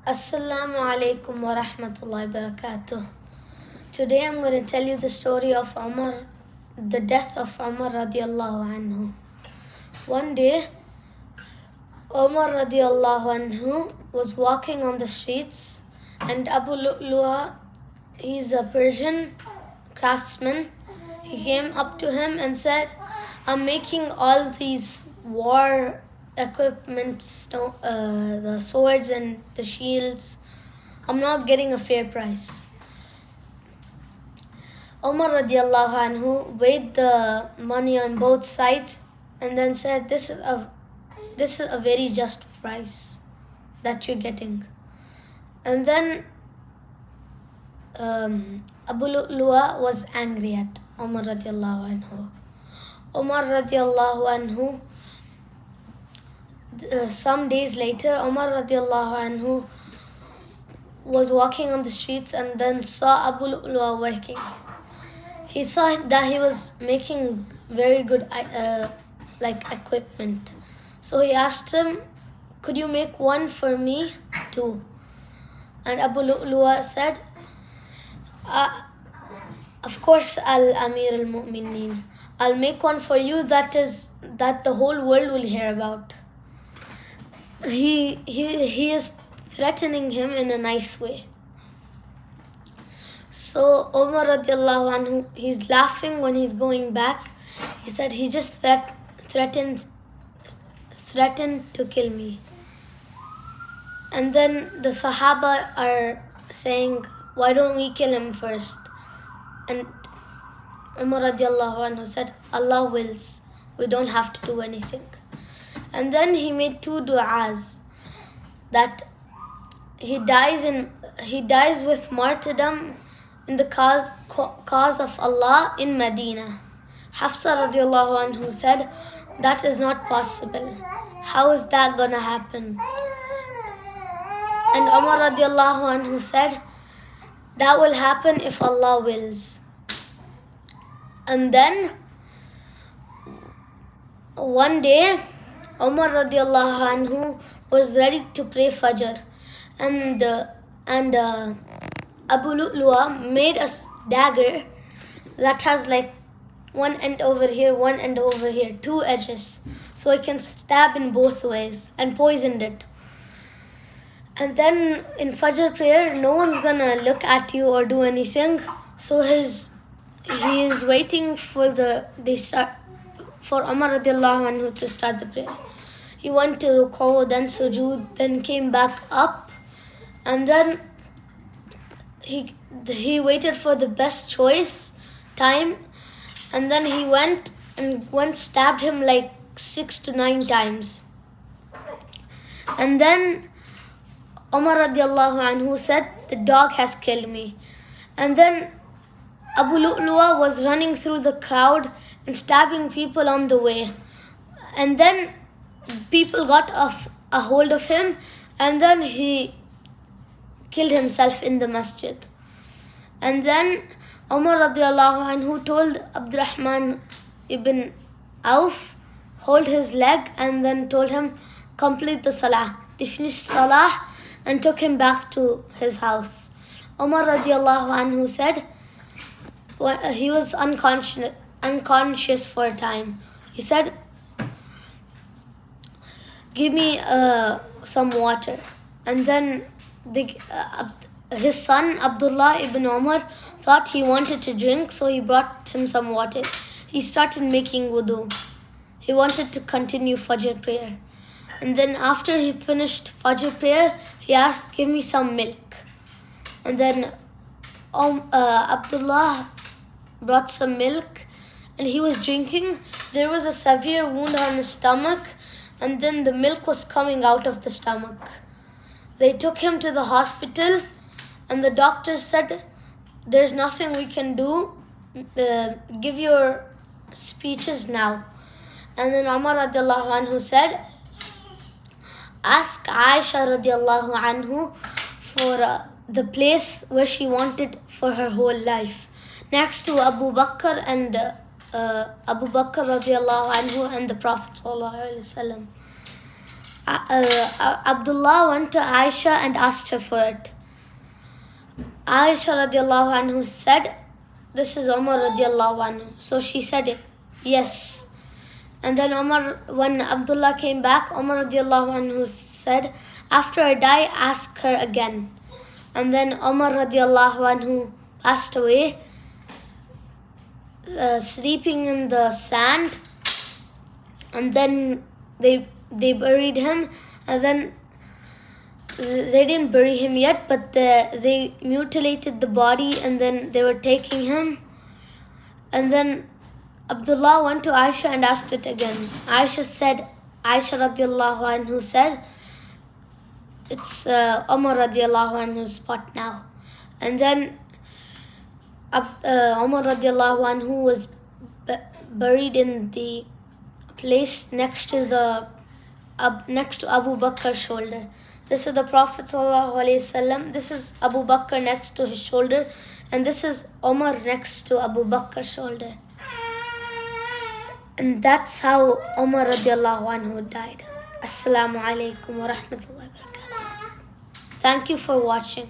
Assalamu alaikum wa rahmatullahi wa barakatuh. Today I'm going to tell you the story of Umar, the death of Umar radiallahu anhu. One day, Umar radiallahu anhu was walking on the streets, and Abu Lu'lu'a, he's a Persian craftsman, he came up to him and said, I'm making all these war equipment, the swords and the shields. I'm not getting a fair price. Umar radiallahu anhu weighed the money on both sides and then said, this is a very just price that you're getting. And then Abu Lu'lu'a was angry at Umar radiallahu anhu. Umar radiallahu anhu, some days later, Umar radiallahu anhu was walking on the streets and then saw Abu Lu'lu'a working. He saw that he was making very good equipment. So he asked him, could you make one for me too? And Abu Lu'lu'a said, of course, Al-Amir al-Mu'mineen. I'll make one for you that the whole world will hear about. He is threatening him in a nice way. So Umar radiallahu anhu, he's laughing when he's going back. He said he just threatened to kill me. And then the Sahaba are saying, why don't we kill him first? And Umar radiallahu anhu said, Allah wills. We don't have to do anything. And then he made two du'as that he dies with martyrdom in the cause of Allah in Medina. Hafsa radiallahu anhu said, that is not possible. How is that gonna happen? And Umar radiallahu anhu said, that will happen if Allah wills. And then one day, Umar radiallahu anhu was ready to pray Fajr, and Abu Lu'lu'a made a dagger that has like one end over here, one end over here, two edges, so it can stab in both ways, and poisoned it. And then in Fajr prayer, no one's gonna look at you or do anything, so he is waiting for Umar radiallahu anhu to start the prayer. He went to ruku, then sujood, then came back up, and then he waited for the best choice time, and then he went stabbed him like 6 to 9 times. And then Umar radiallahu anhu said, the dog has killed me. And then Abu Lu'lu'a was running through the crowd and stabbing people on the way. And then people got a hold of him, and then he killed himself in the masjid. And then Umar radiallahu anhu told Abdurrahman ibn Auf, hold his leg, and then told him, complete the salah. They finished salah and took him back to his house. Umar radiallahu anhu said, he was unconscious for a time. He said, give me some water. And then his son Abdullah ibn Umar thought he wanted to drink, so he brought him some water. He started making wudu. He wanted to continue Fajr prayer. And then after he finished Fajr prayer, he asked, give me some milk. And then Abdullah brought some milk, and he was drinking. There was a severe wound on his stomach, and then the milk was coming out of the stomach. They took him to the hospital, and the doctor said, there's nothing we can do. Give your speeches now. And then Umar radiallahu anhu said, ask Aisha radiallahu anhu for the place where she wanted for her whole life, next to Abu Bakr radiallahu anhu and the Prophet sallallahu alaihi wasallam. Abdullah went to Aisha and asked her for it. Aisha radiallahu anhu said, "This is Umar radiallahu anhu." So she said, "Yes." And then when Abdullah came back, Umar radiallahu anhu said, "After I die, ask her again." And then Umar radiallahu anhu passed away, sleeping in the sand. And then they buried him, and then they didn't bury him yet, but they mutilated the body, and then they were taking him. And then Abdullah went to Aisha and asked it again. Aisha radiallahu anhu said, "It's Umar radiallahu anhu's spot now." And then Umar radiallahu anhu was buried in the place next to Abu Bakr's shoulder. This is the Prophet ﷺ. This is Abu Bakr next to his shoulder, and this is Umar next to Abu Bakr's shoulder. And that's how Umar radiallahu anhu died. Assalamu alaikum wa rahmatullahi wa barakatuh. Thank you for watching.